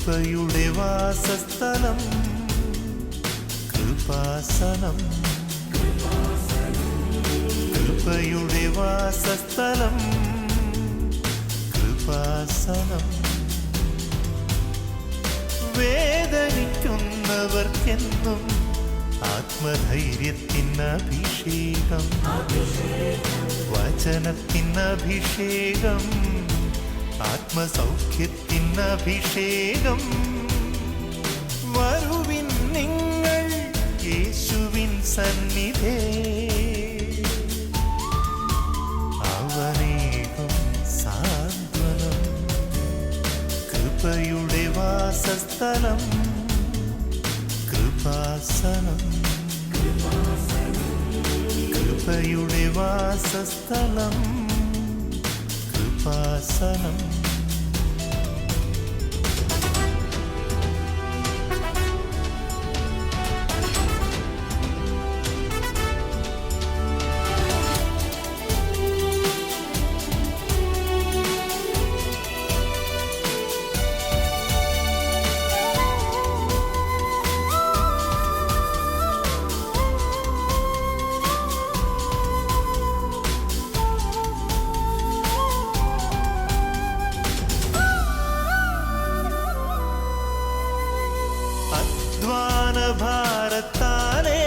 കൃപയുടെ വാസസ്ഥലം കൃപാസനം, കൃപയുടെ വാസസ്ഥലം കൃപാസനം. വേദനിക്കുന്നവർക്കെന്നും ആത്മധൈര്യത്തിനഭിഷേകം, വചനത്തിനഭിഷേകം, ആത്മസൗഖ്യത്തിനഭിഷേകം. വരുവിൻ നിങ്ങൾ യേശുവിൻ സന്നിധേ, അവനേകും സാന്ത്വനം. കൃപയുടെ വാസസ്ഥലം കൃപാസനം, കൃപയുടെ വാസസ്ഥലം കൃപാസനം. ഭാരത്താലേ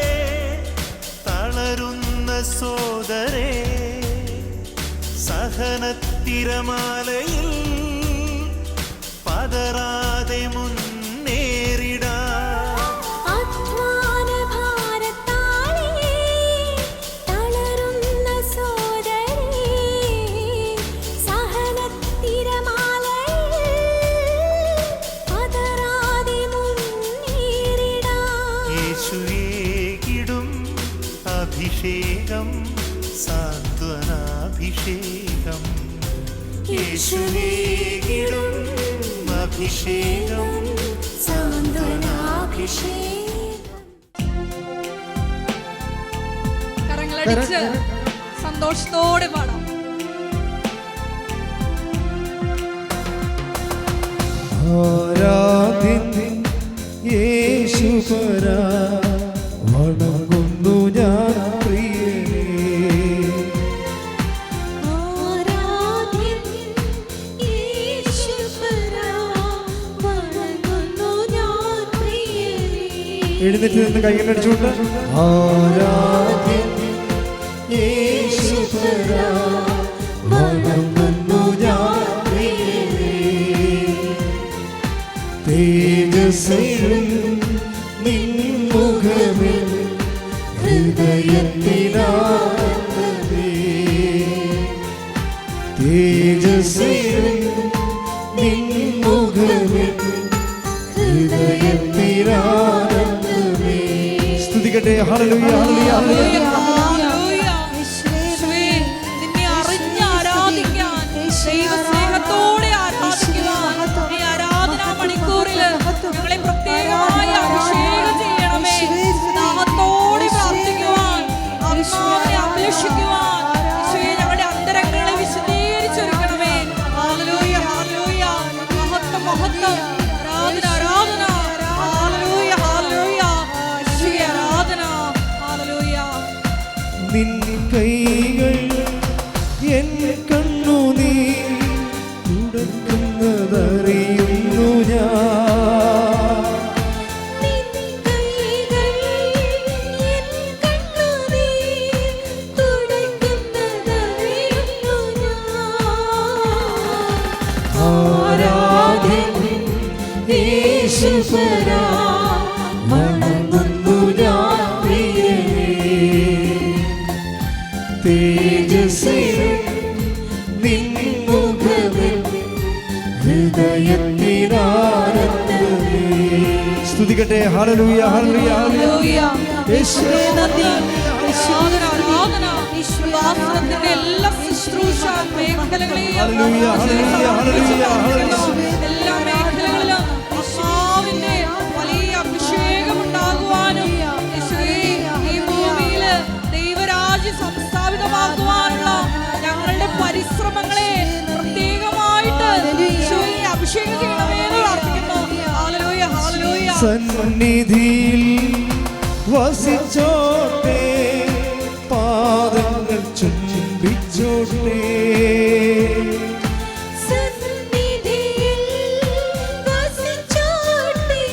തളരുന്ന സോദരേ, സഹനത്തിരമാലയിൽ പതറാതെ മുന്നേറിടാം. അഭിഷേകം സാന്ത്വനാഭിഷേകം, യേശുവേകിടും അഭിഷേകം സാന്ത്വനാഭിഷേകം. കരങ്ങളടിച്ച് സന്തോഷത്തോടെ പാടാം. ആരാധ്യൻ യേശുപരാ, വണങ്ങുന്നു ഞാൻ പ്രിയനേ. ആരാധ്യൻ യേശുപരാ, വണങ്ങുന്നു ഞാൻ പ്രിയനേ. എഴുന്നേറ്റ് നിന്ന് കൈകളടിച്ചുകൊണ്ട് ആരാധ്യൻ യേശുപരാ, വണങ്ങുന്നു ഞാൻ പ്രിയനേ. തേജസ്സും നിൻമുഖമേ ഹൃദയത്തിനാനന്ദമേ. തേജസ്സും നിൻമുഖമേ ഹൃദയത്തിനാനന്ദമേ. സ്തുതിക്കട്ടെ. Hallelujah, hallelujah, hallelujah. നിന്നെ അറിഞ്ഞ് ആരാധിക്കാൻ, ദൈവസ്നേഹത്തോടെ ആരാധിക്കുവാൻ ഈ ആരാധനാ മണിക്കൂറിൽ ഞങ്ങളെ പ്രത്യേകമായി അഭിഷേകം ചെയ്യണമേ. നാമത്തോടെ പ്രാർത്ഥിക്കുവാൻ, ആത്മാവിനെ അഭിലഷിക്കുവാൻ ഞങ്ങളുടെ അന്തരങ്ങളെ വിശദീകരിച്ചൊരുക്കണമേ. Hallelujah, hallelujah. മഹത്വം, മഹത്വം. ആരാധന, ആരാധന. Hallelujah, hallelujah. യേശുവേ ആരാധന. ഹല്ലേലൂയ. നിൻ കൈകൾ എൻ കണ്ണുനീർ തുടക്കുന്നതറിയുന്നു ഞാൻ. നിൻ കൈകൾ എൻ കണ്ണുനീർ തുടക്കുന്നതറിയുന്നു ഞാൻ. ആരാധ്യൻ യേശുപരാ, വണങ്ങുന്നു ഞാൻ പ്രിയനേ. തേജസ്സും നിൻമുഖമേ ഹൃദയത്തിനാനന്ദമേ. സ്തുതിക്കട്ടെ. Hallelujah, hallelujah, hallelujah. യേശുവേ നന്ദി. ആരാധന, ആരാധന. കൃപാസനത്തിന്റെ എല്ലാ ശുശ്രൂഷ മേഖലകളെയും ഹല്ലേലൂയ, ഹല്ലേലൂയ, ഹല്ലേലൂയ, ഹല്ലേലൂയ. എല്ലാ മേഖലകളിലും ആത്മാവിന്റെ വലിയ അഭിഷേകം ഉണ്ടാകുവാനും ഈ ഭൂമിയില് ദൈവരാജ്യം സംസ്ഥാപിതമാക്കുവാനുള്ള ഞങ്ങളുടെ പരിശ്രമങ്ങളെ പ്രത്യേകമായിട്ട് അഭിഷേകം ചെയ്യണമേ എന്ന് പ്രാർത്ഥിക്കുന്നു. സന്നിധിയിൽ വസിച്ചോട്ടെ, പാദങ്ങൾ ചുംബിച്ചോട്ടെ. സന്നിധിയിൽ വസിച്ചോട്ടെ,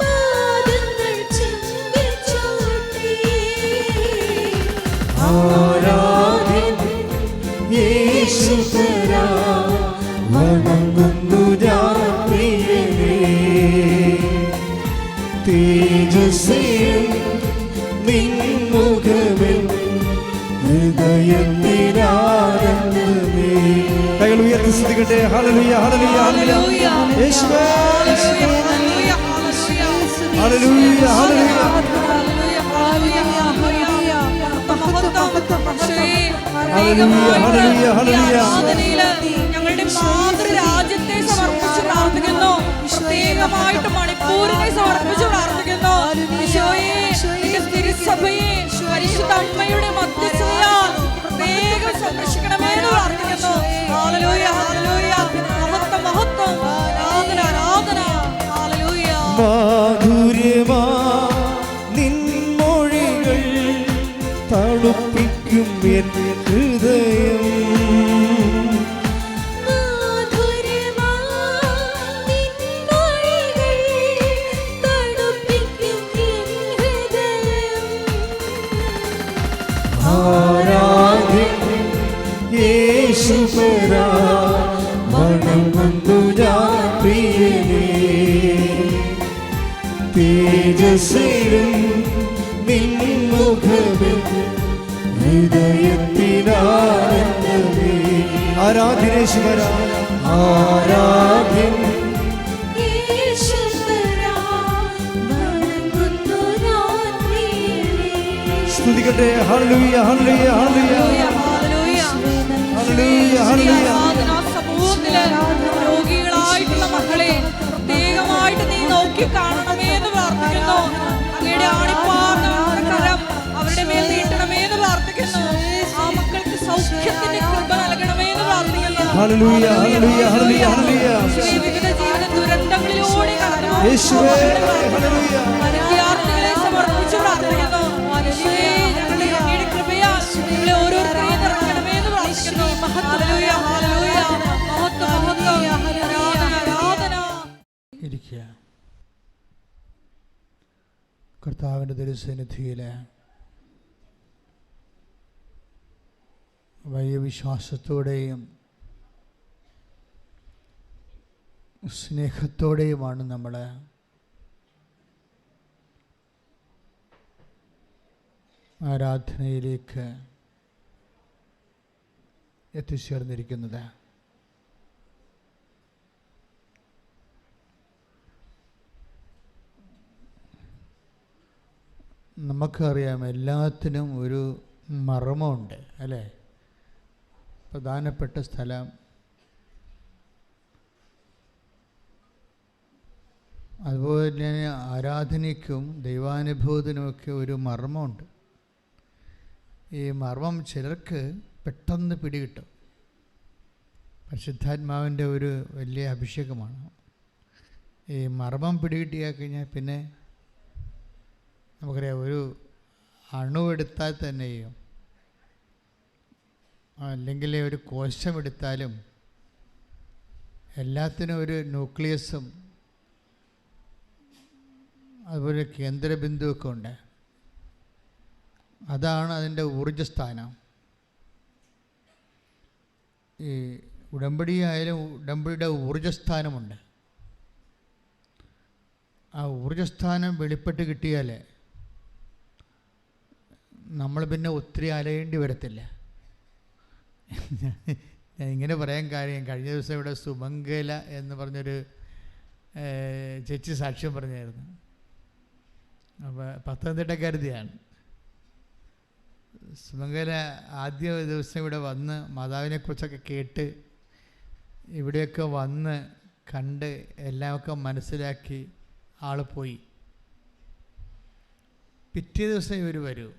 പാദങ്ങൾ ചുംബിച്ചോട്ടെ. ആരാധ്യൻ യേശുപരാ, വണങ്ങുന്നു ഞാൻ പ്രിയനേ. തേജസ്സേയും നിൻമുഖമെൻ ഹൃദയത്തിനാനന്ദമേ. കൈകൾ ഉയർത്തി സ്തുതിക്കട്ടെ. Hallelujah, hallelujah, hallelujah. യേശുവേ, യേശുവേ. Hallelujah, hallelujah. ഞങ്ങളുടെ മാതൃരാജ്യത്തെ സമർപ്പിച്ച് പ്രാർത്ഥിക്കുന്നു. പ്രത്യേകമായിട്ട് മണിപ്പൂരിനെ സമർപ്പിച്ച് പ്രാർത്ഥിക്കുന്നു. ഈശോയെ, നിന്റെ തിരുസഭയെ പരിശുദ്ധ അമ്മയുടെ മധ്യസ്ഥതയാൽ പ്രത്യേകം സംരക്ഷിക്കണമേ എന്ന് പ്രാർത്ഥിക്കുന്നു. Hallelujah, hallelujah. മഹത്വം, മഹത്വം. ആരാധന, ആരാധന. ഹല്ലേലൂയ. മാധുര്യമാ നിൻമൊഴികൾ തണുപ്പിക്കും എൻ ഹൃദയം. ആരാധ്യൻ യേശുപരാ, വണങ്ങുന്നു ഞാൻ പ്രിയനേ. തേജസ്സേയും നിൻമുഖമെൻ ഹൃദയത്തിനാനന്ദമേ. ആരാധ്യൻ യേശുപരാ, ആരാധ്യൻ. സ്തുതിക്കട്ടെ. Hallelujah, hallelujah, hallelujah. Hallelujah, hallelujah. സമൂഹത്തില് രോഗികളായിട്ടുള്ള മക്കളെ പ്രത്യേകമായിട്ട് നീ നോക്കി കാണണമേ എന്ന് പ്രാർത്ഥിക്കുന്നു. അങ്ങയുടെ ആണിപ്പാർന്ന കരം അവരുടെ മേൽ നീട്ടണമേ എന്ന് പ്രാർത്ഥിക്കുന്നു. ആ മക്കൾക്ക് സൗഖ്യത്തിന്റെ കൃപ നൽകണമേ എന്ന് പ്രാർത്ഥിക്കുന്നു. Hallelujah, hallelujah, hallelujah, hallelujah. വിവിധ ജീവിത ദുരന്തങ്ങളിലൂടെ യേശുവേ, ഹല്ലേലൂയ. വിദ്യാർത്ഥികളെ സമർപ്പിച്ച് പ്രാർത്ഥിക്കുന്നു. യേശുവേ, ഞങ്ങളുടെ അങ്ങയുടെ കൃപയാൽ ഞങ്ങളെ ഓരോരുത്തരെയും നിറയ്ക്കണമേ എന്ന് പ്രാർത്ഥിക്കുന്നു. Hallelujah, hallelujah. മഹത്വം, മഹത്വം. ആരാധന, ആരാധന. ഇരിക്കുക. കർത്താവിൻ്റെ തിരുസന്നിധിയിൽ വലിയ വിശ്വാസത്തോടെയും സ്നേഹത്തോടെയുമാണ് നമ്മൾ ആരാധനയിലേക്ക് എത്തിച്ചേർന്നിരിക്കുന്നത്. നമുക്കറിയാം എല്ലാത്തിനും ഒരു മർമ്മമുണ്ട് അല്ലേ? പ്രധാനപ്പെട്ട സ്ഥലം, അതുപോലെ തന്നെ ആരാധനയ്ക്കും ദൈവാനുഭവത്തിനുമൊക്കെ ഒരു മർമ്മമുണ്ട്. ഈ മർമ്മം ചിലർക്ക് പെട്ടെന്ന് പിടികിട്ടും. പരിശുദ്ധാത്മാവിൻ്റെ ഒരു വലിയ അഭിഷേകമാണ്. ഈ മർമ്മം പിടികിട്ടിയാൽ കഴിഞ്ഞാൽ പിന്നെ നമുക്കറിയാം, ഒരു അണുവെടുത്താൽ തന്നെയും അല്ലെങ്കിൽ ഒരു കോശമെടുത്താലും എല്ലാത്തിനും ഒരു ന്യൂക്ലിയസും അതുപോലെ കേന്ദ്രബിന്ദുവൊക്കെ ഉണ്ട്. അതാണ് അതിൻ്റെ ഊർജ്ജസ്ഥാനം. ഈ ഉടമ്പടിയായാലും ഉടമ്പടിയുടെ ഊർജ്ജസ്ഥാനമുണ്ട്. ആ ഊർജ്ജസ്ഥാനം വെളിപ്പെട്ട് കിട്ടിയാൽ നമ്മൾ പിന്നെ ഒത്തിരി അലയേണ്ടി വരത്തില്ല. ഞാൻ ഇങ്ങനെ പറയാൻ കാര്യം, കഴിഞ്ഞ ദിവസം ഇവിടെ സുമംഗല എന്ന് പറഞ്ഞൊരു ചേച്ചി സാക്ഷ്യം പറഞ്ഞായിരുന്നു. അപ്പോൾ പത്തനംതിട്ടക്കാരുതിയാണ്. സുമംഗല ആദ്യ ദിവസം ഇവിടെ വന്ന് മാതാവിനെക്കുറിച്ചൊക്കെ കേട്ട് ഇവിടെയൊക്കെ വന്ന് കണ്ട് എല്ലാമൊക്കെ മനസ്സിലാക്കി ആൾ പോയി. പിറ്റേ ദിവസം ഇവർ വരൂ.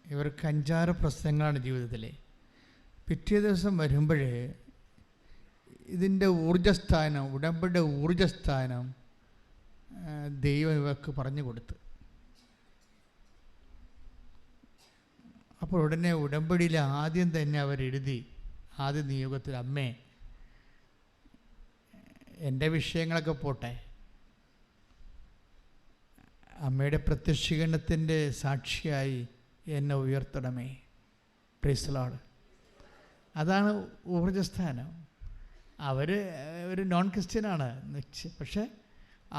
ഇവർക്ക് 5-6 പ്രശ്നങ്ങളാണ് ജീവിതത്തിൽ. പിറ്റേ ദിവസം വരുമ്പോഴേ ഇതിൻ്റെ ഊർജ്ജസ്ഥാനം, ഉടമ്പടിയുടെ ഊർജ്ജസ്ഥാനം ദൈവം ഇവർക്ക് പറഞ്ഞു കൊടുത്തു. അപ്പോൾ ഉടനെ ഉടമ്പടിയിൽ ആദ്യം തന്നെ അവരെഴുതി, ആദ്യ നിയോഗത്തിൽ, അമ്മേ എൻ്റെ വിഷയങ്ങളൊക്കെ പോട്ടെ, അമ്മയുടെ പ്രത്യക്ഷീകരണത്തിൻ്റെ സാക്ഷിയായി എന്നെ ഉയർത്തണമേ. Price the Lord. അതാണ് ഊർജ്ജസ്ഥാനം. അവർ ഒരു നോൺ ക്രിസ്ത്യനാണ്, പക്ഷേ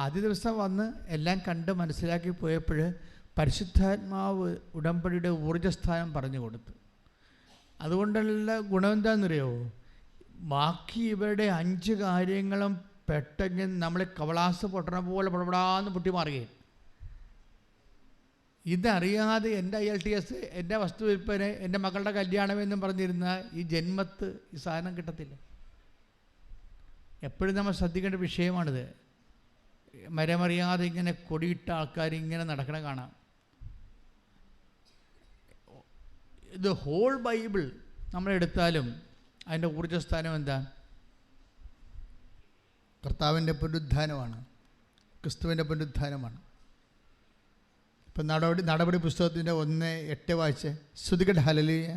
ആദ്യ ദിവസം വന്ന് എല്ലാം കണ്ട് മനസ്സിലാക്കി പോയപ്പോൾ പരിശുദ്ധാത്മാവ് ഉടമ്പടിയുടെ ഊർജ്ജസ്ഥാനം പറഞ്ഞു കൊടുത്തു. അതുകൊണ്ടുള്ള ഗുണം എന്താണെന്നറിയോ? ബാക്കി ഇവരുടെ 5 കാര്യങ്ങളും പെട്ടെന്ന് നമ്മളെ കവളാസ് പൊട്ടണ പോലെ പടപടാന്ന് പൊട്ടി മാറുകയും. ഇതറിയാതെ എൻ്റെ IELTS, എൻ്റെ വസ്തുവിൽപ്പന, എൻ്റെ മക്കളുടെ കല്യാണം എന്നും പറഞ്ഞിരുന്ന ഈ ജന്മത്ത് ഈ സാധനം കിട്ടത്തില്ല. എപ്പോഴും നമ്മൾ ശ്രദ്ധിക്കേണ്ട വിഷയമാണിത്. മരമറിയാതെ ഇങ്ങനെ കൊടിയിട്ട ആൾക്കാർ ഇങ്ങനെ നടക്കണ കാണാം. ഇത് ഹോൾ ബൈബിൾ നമ്മളെടുത്താലും അതിൻ്റെ ഊർജ്ജസ്ഥാനം എന്താ? കർത്താവിൻ്റെ പുനരുദ്ധാനമാണ്, ക്രിസ്തുവിൻ്റെ പുനരുദ്ധാനമാണ്. ഇപ്പം നടപടി പുസ്തകത്തിൻ്റെ 1:8 വായിച്ച് ശ്രുതികട്ടെ. Hallelujah,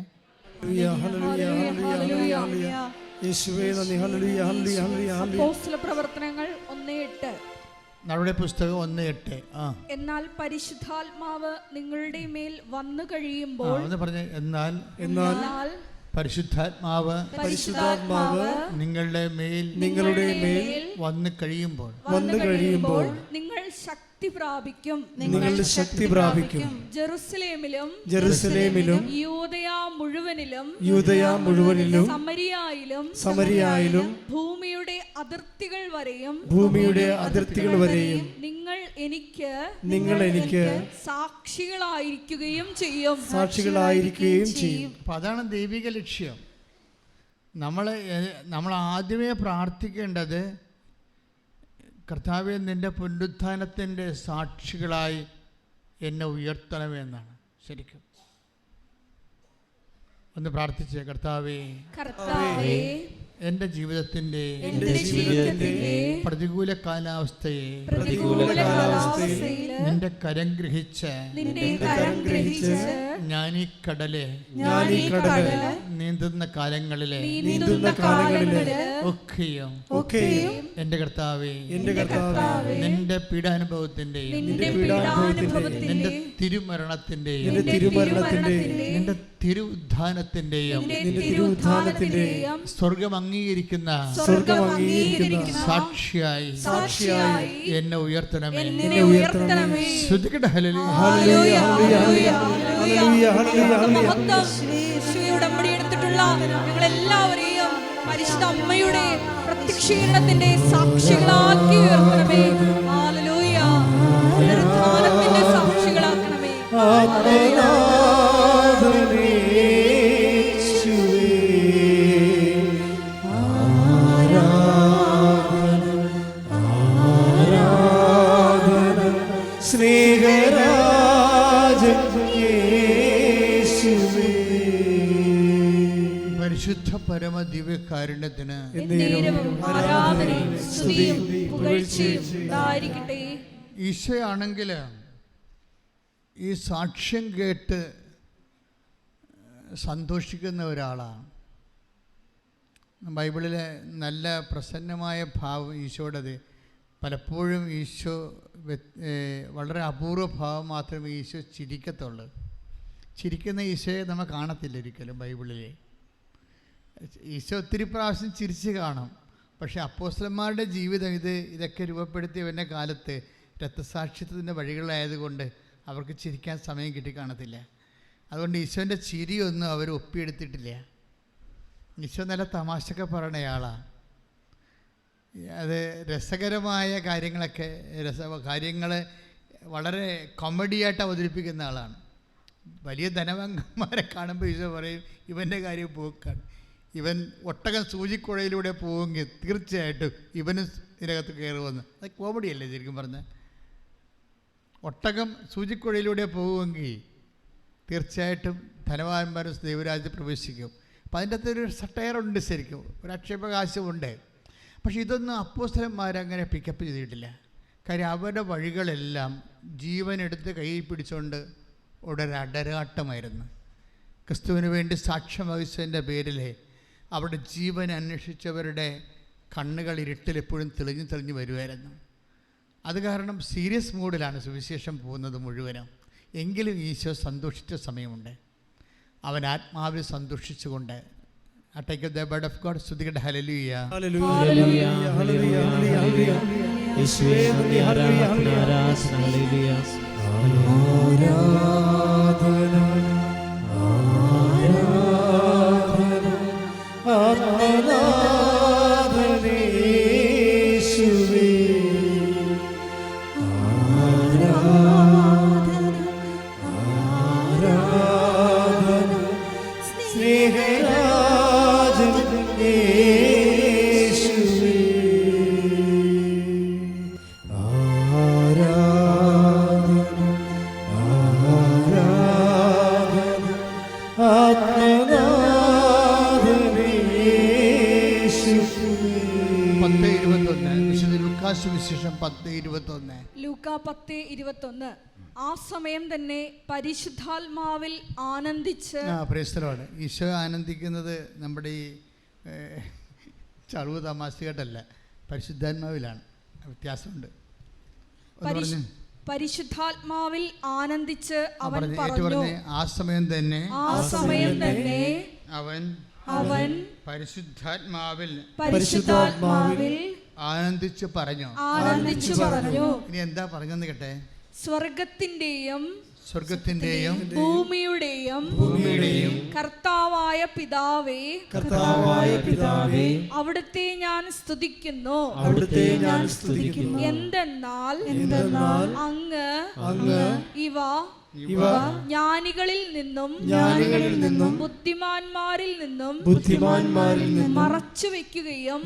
hallelujah, hallelujah, hallelujah. യേശുവേ നന്ദി. Hallelujah, hallelujah, hallelujah, hallelujah. അപ്പോസ്തല പ്രവർത്തനങ്ങൾ 1:8. നടപടി പുസ്തകം 1:8. എന്നാൽ പരിശുദ്ധാത്മാവ് നിങ്ങളുടെ മേൽ വന്നു കഴിയുമ്പോൾ, ഒന്ന് പറഞ്ഞേ. എന്നാൽ പരിശുദ്ധാത്മാവ് നിങ്ങളുടെ മേൽ വന്നു കഴിയുമ്പോൾ നിങ്ങൾ ശക്തി പ്രാപിക്കും. നിങ്ങളുടെ ശക്തി പ്രാപിക്കും. ജെറുസലേമിലും യൂദയാ മുഴുവനിലും സമരിയായിലും ഭൂമിയുടെ അതിർത്തികൾ വരെയും നിങ്ങൾ എനിക്ക് സാക്ഷികളായിരിക്കുകയും ചെയ്യും. അപ്പം അതാണ് ദൈവിക ലക്ഷ്യം. നമ്മൾ ആദ്യമേ പ്രാർത്ഥിക്കേണ്ടത്, കർത്താവേ നിൻ്റെ പുനരുത്ഥാനത്തിൻ്റെ സാക്ഷികളായി എന്നെ ഉയർത്തണമെന്നാണ്. ശരിക്കും ഒന്ന് പ്രാർത്ഥിച്ചേ. കർത്താവേ എൻ്റെ ജീവിതത്തിൻ്റെ പ്രതികൂല കാലാവസ്ഥയെ നിന്റെ കരം ഗ്രഹിച്ച് ഞാൻ ഈ കടലെ നീന്തുന്ന കാലങ്ങളിലെ ഒക്കെയും എൻ്റെ കർത്താവേ നിന്റെ പീഡാനുഭവത്തിന്റെയും നിന്റെ തിരുമരണത്തിന്റെയും നിന്റെ തിരുഉദ്ധാനത്തിന്റെയും സ്വർഗം അംഗീകരിക്കുന്ന സാക്ഷിയായി എന്നെ ഉയർത്തണമേ. ശ്രുതികട്ടെ. ഹല്ലേലൂയ, ഉടമ്പടി എടുത്തിട്ടുള്ള ഞങ്ങളെല്ലാവരെയും പരിശുദ്ധ അമ്മയുടെ പ്രത്യക്ഷീകരണത്തിന്റെ സാക്ഷികളാക്കി ഉയർത്തണമേ. ഹല്ലേലൂയ. പുനരുത്ഥാനത്തിന്റെ സാക്ഷികളാക്കണമേ. പരിശുദ്ധ പരമ ദിവ്യകാരുണ്യത്തിന് ഈശോയാണെങ്കിൽ ഈ സാക്ഷ്യം കേട്ട് സന്തോഷിക്കുന്ന ഒരാളാണ്. ബൈബിളിലെ നല്ല പ്രസന്നമായ ഭാവം ഈശോയുടേത്. പലപ്പോഴും ഈശോ വളരെ അപൂർവ ഭാവം മാത്രമേ ഈശോ ചിരിക്കത്തുള്ളൂ. ചിരിക്കുന്ന ഈശോയെ നമ്മൾ കാണത്തില്ല ഒരിക്കലും ബൈബിളിൽ. ഈശോ ഒത്തിരി പ്രാവശ്യം ചിരിച്ച് കാണും. പക്ഷേ അപ്പോസ്തലന്മാരുടെ ജീവിതം ഇതൊക്കെ രൂപപ്പെടുത്തിയവൻ്റെ കാലത്ത് രക്തസാക്ഷിത്വത്തിൻ്റെ വഴികളായതുകൊണ്ട് അവർക്ക് ചിരിക്കാൻ സമയം കിട്ടിക്കാണത്തില്ല. അതുകൊണ്ട് ഈശോൻ്റെ ചിരിയൊന്നും അവർ ഒപ്പിയെടുത്തിട്ടില്ല. ഈശോ നല്ല തമാശയൊക്കെ പറയണയാളാണ്. അത് രസകരമായ കാര്യങ്ങളൊക്കെ കാര്യങ്ങൾ വളരെ കോമഡിയായിട്ട് അവതരിപ്പിക്കുന്ന ആളാണ്. വലിയ ധനവങ്കന്മാരെ കാണുമ്പോൾ ഈശോ പറയും ഇവൻ്റെ കാര്യം പോക്കാണ്. ഇവൻ ഒട്ടകം സൂചിക്കുഴയിലൂടെ പോവുമെങ്കിൽ തീർച്ചയായിട്ടും ഇവനും ഇതിനകത്ത് കയറുമെന്ന്. അത് കോമഡിയല്ലേ ശരിക്കും പറഞ്ഞാൽ? ഒട്ടകം സൂചിക്കുഴയിലൂടെ പോകുമെങ്കിൽ തീർച്ചയായിട്ടും ധനവാന്മാരും ദൈവരാജ്യത്തിൽ പ്രവേശിക്കും. അപ്പം അതിൻ്റെ അകത്തൊരു സട്ടയറുണ്ട്, ശരിക്കും ഒരു അക്ഷേപകാശമുണ്ട്. പക്ഷെ ഇതൊന്നും അപ്പോസ്തലന്മാരങ്ങനെ പിക്കപ്പ് ചെയ്തിട്ടില്ല. കാര്യം അവരുടെ വഴികളെല്ലാം ജീവനെടുത്ത് കയ്യിൽ പിടിച്ചുകൊണ്ട് ഒരു അടരാട്ടമായിരുന്നു. ക്രിസ്തുവിന് വേണ്ടി സാക്ഷ്യം വഹിച്ചതിൻ്റെ പേരിൽ അവരുടെ ജീവൻ അന്വേഷിച്ചവരുടെ കണ്ണുകൾ ഇരുട്ടിൽ എപ്പോഴും തെളിഞ്ഞു തെളിഞ്ഞു വരുമായിരുന്നു. അത് കാരണം സീരിയസ് മൂഡിലാണ് സുവിശേഷം പോകുന്നത് മുഴുവനും. എങ്കിലും ഈശോ സന്തോഷിച്ച സമയമുണ്ട്. അവൻ ആത്മാവിൽ സന്തോഷിച്ചുകൊണ്ട് take the word of God. സ്തുതിക്കട്ടെ. Hallelujah, hallelujah, hallelujah, hallelujah, hallelujah. യേശുവേ നന്ദി, ഹല്ലേലൂയ, ഹല്ലേലൂയ, ഹല്ലേലൂയ. ആരാധന, ആരാധന, ആത്മനാഥനേ യേശുവേ. ആരാധന, ആരാധന, സ്നേഹരാജൻ യേശുവേ. ആരാധന, ആരാധന, ആത്മനാഥനേ യേശുവേ. 10:21 വിശുദ്ധ ലൂക്കാ സുവിശേഷം 10:21. ലൂക്കാ 10:21. ആ സമയം തന്നെ പരിശുദ്ധാത്മാവിൽ ആനന്ദിച്ച്. Praise the lord. ഈശോ ആനന്ദിക്കുന്നത് നമ്മുടെ ഈ ചളുവ് തമാശകട്ടല്ല, പരിശുദ്ധാത്മാവിലാണ്. വ്യത്യാസമുണ്ട്. പരിശുദ്ധാത്മാവിൽ ആനന്ദിച്ച് അവൻ പറഞ്ഞു. ആ സമയം തന്നെ, ആ സമയം തന്നെ അവൻ പരിശുദ്ധാത്മാവിൽ ആനന്ദിച്ചു പറഞ്ഞു. ഇനി എന്താ പറഞ്ഞെന്ന് കേട്ടെ. സ്വർഗത്തിന്റെയും ഭൂമിയുടെയും കർത്താവായ പിതാവേ, അവിടുത്തെ ഞാൻ സ്തുതിക്കുന്നു. എന്തെന്നാൽ അങ്ങ് ഇവ ജ്ഞാനികളിൽ നിന്നും ബുദ്ധിമാന്മാരിൽ നിന്നും മറച്ചു വെക്കുകയും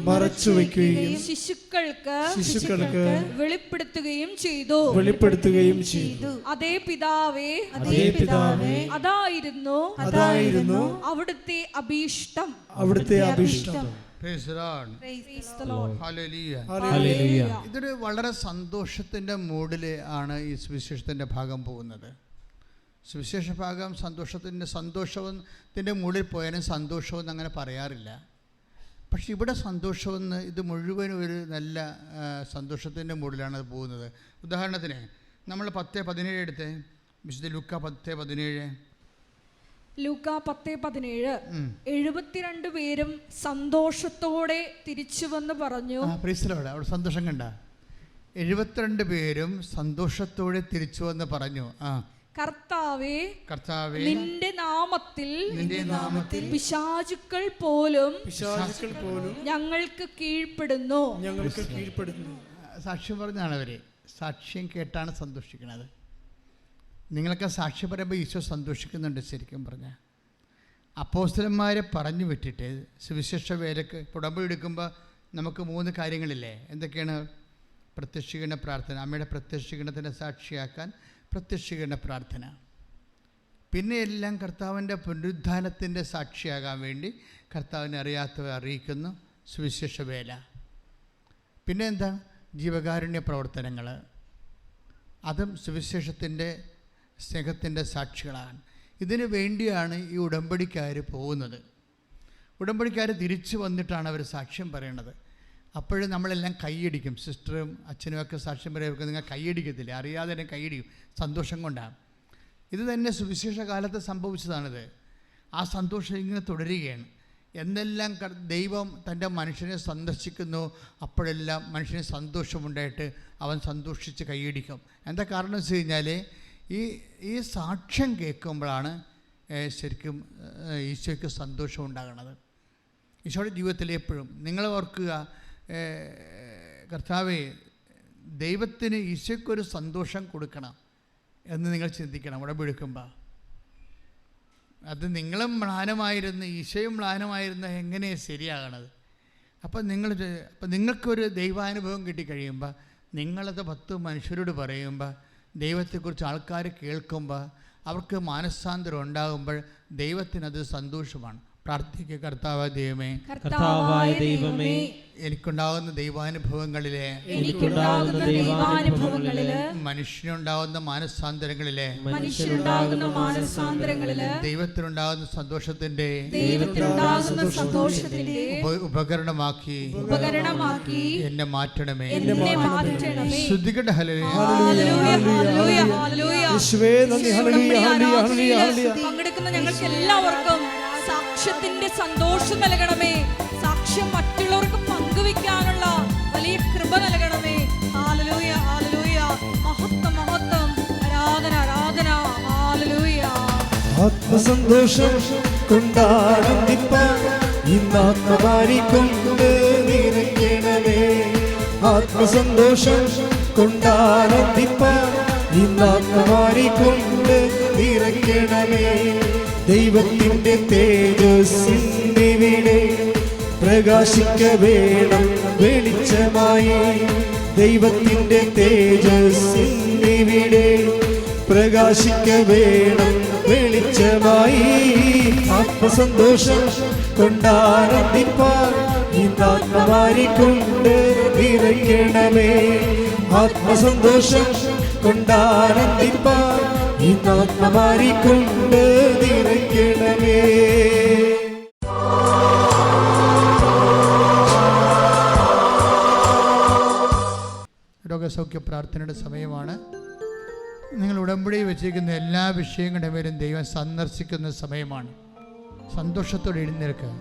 ശിശുക്കൾക്ക് വെളിപ്പെടുത്തുകയും ചെയ്തു. അതേ പിതാവേ, അതായിരുന്നു അവിടുത്തെ അഭീഷ്ടം. ഇതൊരു വളരെ സന്തോഷത്തിന്റെ മൂഡില് ആണ് ഈ സുവിശേഷത്തിന്റെ ഭാഗം പോകുന്നത്. സുവിശേഷ ഭാഗം സന്തോഷത്തിൻ്റെ മൂഡിൽ പോയാലും സന്തോഷമെന്ന് അങ്ങനെ പറയാറില്ല. പക്ഷെ ഇവിടെ സന്തോഷമെന്ന് ഇത് മുഴുവനും ഒരു നല്ല സന്തോഷത്തിൻ്റെ മൂഡിലാണ് അത് പോകുന്നത്. ഉദാഹരണത്തിന് നമ്മൾ 10:17 എടുത്ത് വിശുദ്ധ ലൂക്കാ 10:17. ലൂക്കാ 10:17. 72 പേരും സന്തോഷത്തോടെ തിരിച്ചു വന്ന് പറഞ്ഞു. അവിടെ സന്തോഷം കണ്ട. 72 പേരും സന്തോഷത്തോടെ തിരിച്ചു വന്ന് പറഞ്ഞു, കർത്താവേ, നിന്റെ നാമത്തിൽ പിശാചുക്കൾ പോലും ഞങ്ങൾക്ക് കീഴ്പ്പെടുന്നു. സാക്ഷ്യം പറഞ്ഞാണ് അവര്. സാക്ഷ്യം കേട്ടാണ് സന്തോഷിക്കുന്നത്. നിങ്ങളൊക്കെ സാക്ഷ്യം പറയുമ്പോൾ ഈശോ സന്തോഷിക്കുന്നുണ്ട്. ശരിക്കും പറഞ്ഞാൽ അപ്പോസ്തലന്മാരെ പറഞ്ഞു വിട്ടിട്ട് സുവിശേഷ വേലക്ക് ഉടമ്പടി എടുക്കുമ്പോൾ നമുക്ക് 3 കാര്യങ്ങളില്ലേ? എന്തൊക്കെയാണ്? പ്രത്യക്ഷീകരണ പ്രാർത്ഥന, അമ്മയുടെ പ്രത്യക്ഷീകരണത്തിൻ്റെ സാക്ഷിയാക്കാൻ പ്രത്യക്ഷീകരണ പ്രാർത്ഥന. പിന്നെ എല്ലാം കർത്താവിൻ്റെ പുനരുദ്ധാനത്തിൻ്റെ സാക്ഷിയാകാൻ വേണ്ടി കർത്താവിനെ അറിയാത്തവരെ അറിയിക്കുന്നു സുവിശേഷ വേല. പിന്നെ എന്താ? ജീവകാരുണ്യ പ്രവർത്തനങ്ങൾ. അതും സുവിശേഷത്തിൻ്റെ സ്നേഹത്തിൻ്റെ സാക്ഷികളാണ്. ഇതിനു വേണ്ടിയാണ് ഈ ഉടമ്പടിക്കാർ പോകുന്നത്. ഉടമ്പടിക്കാർ തിരിച്ചു വന്നിട്ടാണ് അവർ സാക്ഷ്യം പറയണത്. അപ്പോഴും നമ്മളെല്ലാം കൈയടിക്കും. സിസ്റ്ററും അച്ഛനും ഒക്കെ സാക്ഷ്യം പറയുമ്പോൾ നിങ്ങൾ കൈയടിക്കത്തില്ല, അറിയാതെ തന്നെ കൈയടിക്കും, സന്തോഷം കൊണ്ടാണ്. ഇത് തന്നെ സുവിശേഷ കാലത്ത് സംഭവിച്ചതാണിത്. ആ സന്തോഷം ഇങ്ങനെ തുടരുകയാണ്. എന്നെല്ലാം ദൈവം തൻ്റെ മനുഷ്യനെ സന്ദർശിക്കുന്നു, അപ്പോഴെല്ലാം മനുഷ്യന് സന്തോഷമുണ്ടായിട്ട് അവൻ സന്തോഷിച്ച് കൈയടിക്കും. എന്താ കാരണം വെച്ച് കഴിഞ്ഞാൽ ഈ സാക്ഷ്യം കേൾക്കുമ്പോഴാണ് ശരിക്കും ഈശോയ്ക്ക് സന്തോഷം ഉണ്ടാകുന്നത്. ഈശോയുടെ ജീവിതത്തിൽ എപ്പോഴും നിങ്ങൾ ഓർക്കുക, കർത്താവേ, ദൈവത്തിന് ഈശോയ്ക്കൊരു സന്തോഷം കൊടുക്കണം എന്ന് നിങ്ങൾ ചിന്തിക്കണം. ഉടമ്പടി എടുക്കുമ്പോൾ അത് നിങ്ങളും മ്ലാനമായിരുന്നു, ഈശോയും മ്ലാനമായിരുന്നു, എങ്ങനെയാണ് ശരിയാകണത്? അപ്പം നിങ്ങൾക്കൊരു ദൈവാനുഭവം കിട്ടിക്കഴിയുമ്പോൾ നിങ്ങളത് 10 മനുഷ്യരോട് പറയുമ്പോൾ ദൈവത്തെക്കുറിച്ച് ആൾക്കാർ കേൾക്കുമ്പോൾ അവർക്ക് മാനസാന്തരം ഉണ്ടാകുമ്പോൾ ദൈവത്തിനത് സന്തോഷമാണ്. പ്രാർത്ഥിക്കുക. കർത്താവായ ദൈവമേ, കർത്താവായ ദൈവമേ, എനിക്കുണ്ടാകുന്ന ദൈവാനുഭവങ്ങളിലെ മനുഷ്യനുണ്ടാകുന്ന മാനസാന്തരങ്ങളിലെ ദൈവത്തിനുണ്ടാകുന്ന സന്തോഷത്തിന്റെ ഉപകരണമാക്കി എന്നെ മാറ്റണമേ. ശ്രദ്ധിക്കട്ടെ. പങ്കെടുക്കുന്ന ഞങ്ങൾക്ക് എല്ലാവർക്കും സാക്ഷ്യത്തിന്റെ സന്തോഷം നൽകണമേ. സാക്ഷ്യം മറ്റുള്ളവർക്ക് പങ്കുവെക്കാനുള്ള വലിയ കൃപ നൽകണമേ. Hallelujah, hallelujah. മഹത്വം, മഹത്വം. ആരാധന, ആരാധന. ഹല്ലേലൂയ. ആത്മസന്തോഷം കൊണ്ടാനന്ദിപ്പാൻ ഇന്നാത്മമാരിക്കൊണ്ട് നിറയ്ക്കണമേ. ആത്മസന്തോഷം കൊണ്ടാനന്ദിപ്പാൻ ഇന്നാത്മമാരിക്കൊണ്ട് നിറയ്ക്കണമേ. ദൈവത്തിൻ്റെ തേജസ്സിവിടെ പ്രകാശിക്ക വേണം വെളിച്ചമായി. ദൈവത്തിൻ്റെ തേജസ്സിവിടെ പ്രകാശിക്ക വേണം വെളിച്ചമായി. ആത്മസന്തോഷം കൊണ്ടാനന്ദിപ്പാൻ ഇന്നാത്മമാരിക്കൊണ്ട് നിറയ്ക്കണമേ. ആത്മസന്തോഷം കൊണ്ടാനന്ദിപ്പാൻ ഇന്നാത്മമാരിക്കൊണ്ട് നിറയ്ക്കണമേ. രോഗസൗഖ്യ പ്രാർത്ഥനയുടെ സമയമാണ്. നിങ്ങൾ ഉടമ്പടി വെച്ചിരിക്കുന്ന എല്ലാ വിഷയങ്ങളുടെ മേലും ദൈവം സന്ദർശിക്കുന്ന സമയമാണ്. സന്തോഷത്തോടെ എഴുന്നേൽക്കുക.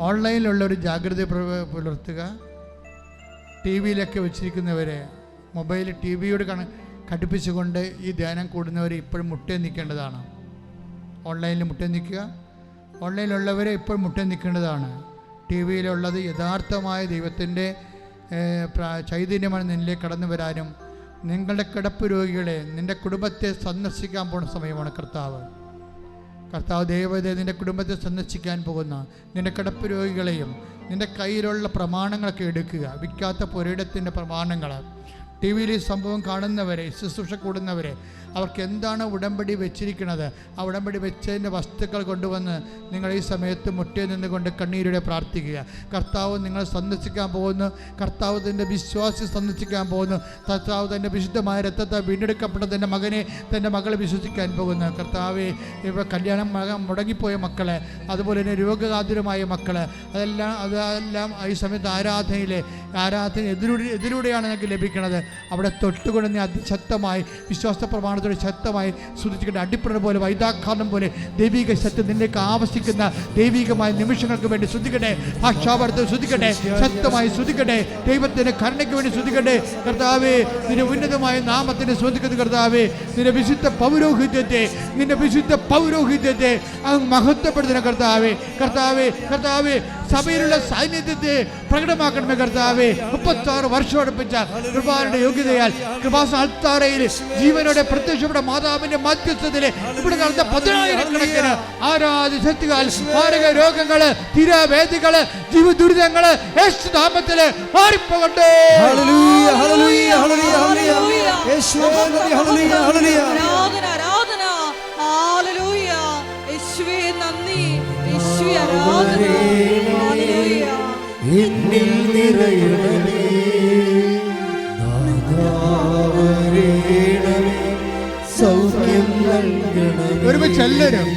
ഓൺലൈനിലുള്ള ഒരു ജാഗ്രത പുലർത്തുക. ടി വിയിലൊക്കെ വെച്ചിരിക്കുന്നവരെ മൊബൈൽ ടി വിയോട് ഘടിപ്പിച്ചുകൊണ്ട് ഈ ധ്യാനം കൂടുന്നവർ ഇപ്പോഴും മുട്ടേ നിൽക്കേണ്ടതാണ്. ഓൺലൈനിൽ മുട്ടേ നിൽക്കുക. ഓൺലൈനിലുള്ളവരെ ഇപ്പോഴും മുട്ടേ നിൽക്കേണ്ടതാണ്. ടി വിയിലുള്ളത് യഥാർത്ഥമായ ദൈവത്തിൻ്റെ ചൈതന്യമാണ് നിന്നിലേക്ക് കടന്നു വരാനും നിങ്ങളുടെ കിടപ്പ് രോഗികളെ, നിൻ്റെ കുടുംബത്തെ സന്ദർശിക്കാൻ പോകുന്ന സമയമാണ് കർത്താവ്. ദൈവത്തെ നിൻ്റെ കുടുംബത്തെ സന്ദർശിക്കാൻ പോകുന്ന നിൻ്റെ കിടപ്പ് രോഗികളെയും നിൻ്റെ കയ്യിലുള്ള പ്രമാണങ്ങളൊക്കെ എടുക്കുക. വിൽക്കാത്ത പുരയിടത്തിൻ്റെ പ്രമാണങ്ങൾ, ടി വിയിൽ ഈ സംഭവം കാണുന്നവരെ, ശുശ്രൂഷ കൂടുന്നവരെ, അവർക്ക് എന്താണ് ഉടമ്പടി വെച്ചിരിക്കുന്നത്, ആ ഉടമ്പടി വെച്ചതിൻ്റെ വസ്തുക്കൾ കൊണ്ടുവന്ന് നിങ്ങൾ ഈ സമയത്ത് മുറ്റേ നിന്നുകൊണ്ട് കണ്ണീരോടെ പ്രാർത്ഥിക്കുക. കർത്താവ് നിങ്ങൾ സന്ദർശിക്കാൻ പോകുന്നു. കർത്താവ് തൻ്റെ വിശ്വാസി സന്ദർശിക്കാൻ പോകുന്നു. കർത്താവ് തൻ്റെ വിശുദ്ധമായ രക്തത്തെ വീണ്ടെടുക്കപ്പെട്ട തൻ്റെ മകനെ, തൻ്റെ മകളെ വിശ്വസിക്കാൻ പോകുന്നു. കർത്താവെ, ഇപ്പോൾ കല്യാണം മുടങ്ങിപ്പോയ മക്കളെ, അതുപോലെ തന്നെ രോഗാതുരമായ മക്കളെ, അതെല്ലാം ഈ സമയത്ത് ആരാധന എതിലൂടെയാണ് നിങ്ങൾക്ക് ലഭിക്കുന്നത്. അവിടെ തൊട്ടുകൊണ്ട് നീ അതിശക്തമായി വിശ്വാസ പ്രമാണത്തോടെ ശക്തമായി സ്തുതിച്ചിട്ട് അടിപ്പട പോലെ വൈദാഘാതം പോലെ ദൈവിക സത്യം നിന്നേക്ക് ആവശ്യിക്കുന്ന ദൈവികമായ നിമിഷങ്ങൾക്ക് വേണ്ടി സ്തുതിക്കട്ടെ. ഭാഷാവർത്തം സ്തുതിക്കട്ടെ, ശക്തമായി സ്തുതിക്കട്ടെ. ദൈവത്തിൻ്റെ കരുണയ്ക്ക് വേണ്ടി സ്തുതിക്കട്ടെ. കർത്താവേ, നിന്റെ ഉന്നതമായ നാമത്തിന് സ്തുതിക്കുന്ന കർത്താവേ, നിന്റെ വിശുദ്ധ പൗരോഹിത്യത്തെ അങ്ങ് മഹത്വപ്പെടുത്തുന്ന കർത്താവേ. സഭയിലുള്ള സാന്നിധ്യത്തെ പ്രകടമാക്കണമേ കർത്താവേ. 36 വർഷം അടുപ്പിച്ച കൃപാരുടെ യോഗ്യതയാൽ കൃപാസാൽത്താരയിൽ ജീവനോടെ പ്രത്യക്ഷപ്പെട്ട മാതാവിന്റെ മധ്യസ്ഥതയിലെ ഇവിടെ നടന്ന 10,000 ആരാധന ശക്തികൾ, മാരക രോഗങ്ങള്, തിരവേദികള്, ജീവദുരിതങ്ങള് യേശുനാമത്തില് മാറിപ്പോകട്ടെ. എന്നിൽ നിറയണമേ, നാഥാവരേണമേ, സൗഖ്യം നൽകണമേ. ഒരുമിച്ച് എല്ലാവരും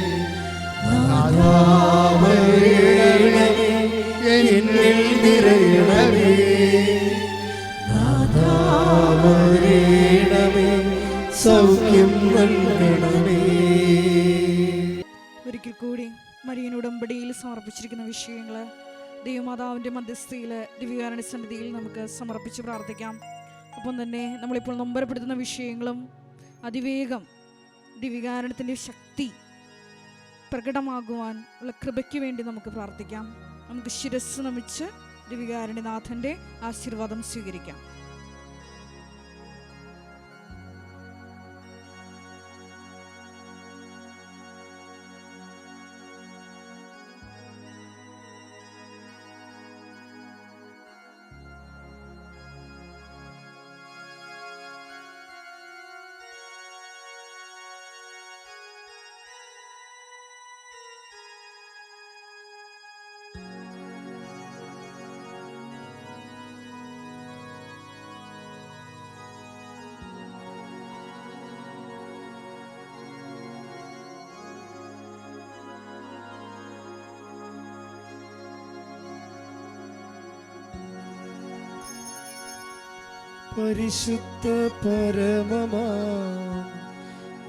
നാഥാവരേണമേ, എന്നിൽ നിറയണമേ, നാഥാവരേണമേ, സൗഖ്യം നൽകണമേ. ഒരിക്കൽ കൂടി മരിയൻ ഉടമ്പടിയിൽ സമർപ്പിച്ചിരിക്കുന്ന വിഷയങ്ങൾ ദൈവമാതാവിൻ്റെ മധ്യസ്ഥയിൽ ദിവ്യകാരുണ്യ സന്നിധിയിൽ നമുക്ക് സമർപ്പിച്ച് പ്രാർത്ഥിക്കാം. ഒപ്പം തന്നെ നമ്മളിപ്പോൾ നൊമ്പരപ്പെടുത്തുന്ന വിഷയങ്ങളും അതിവേഗം ദിവ്യകാരുണ്യത്തിൻ്റെ ശക്തി പ്രകടമാകുവാൻ ഉള്ള കൃപയ്ക്ക് വേണ്ടി നമുക്ക് പ്രാർത്ഥിക്കാം. നമുക്ക് ശിരസ് നമിച്ച് ദിവ്യകാരുണ്യനാഥൻ്റെ ആശീർവാദം സ്വീകരിക്കാം. പരിശുദ്ധ പരമമാ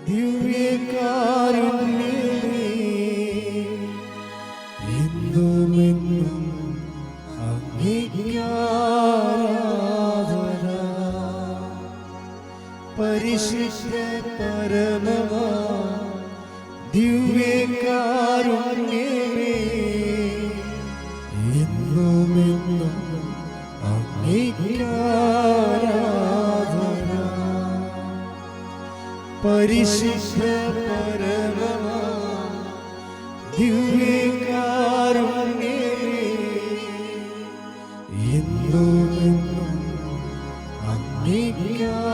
ദിവ്യകാരുണ്യമേ എന്നുമെന്നും അങ്ങേക്കാരാധന. പരിശുദ്ധ പരമമാ ദിവ്യകാരുണ്യമേ എന്നുമെന്നും അങ്ങേക്കാരാധന. പരിശുദ്ധ പരമമാ ദിവ്യകാരുണ്യമേ എന്നുമെന്നും അങ്ങേക്കാരാധന.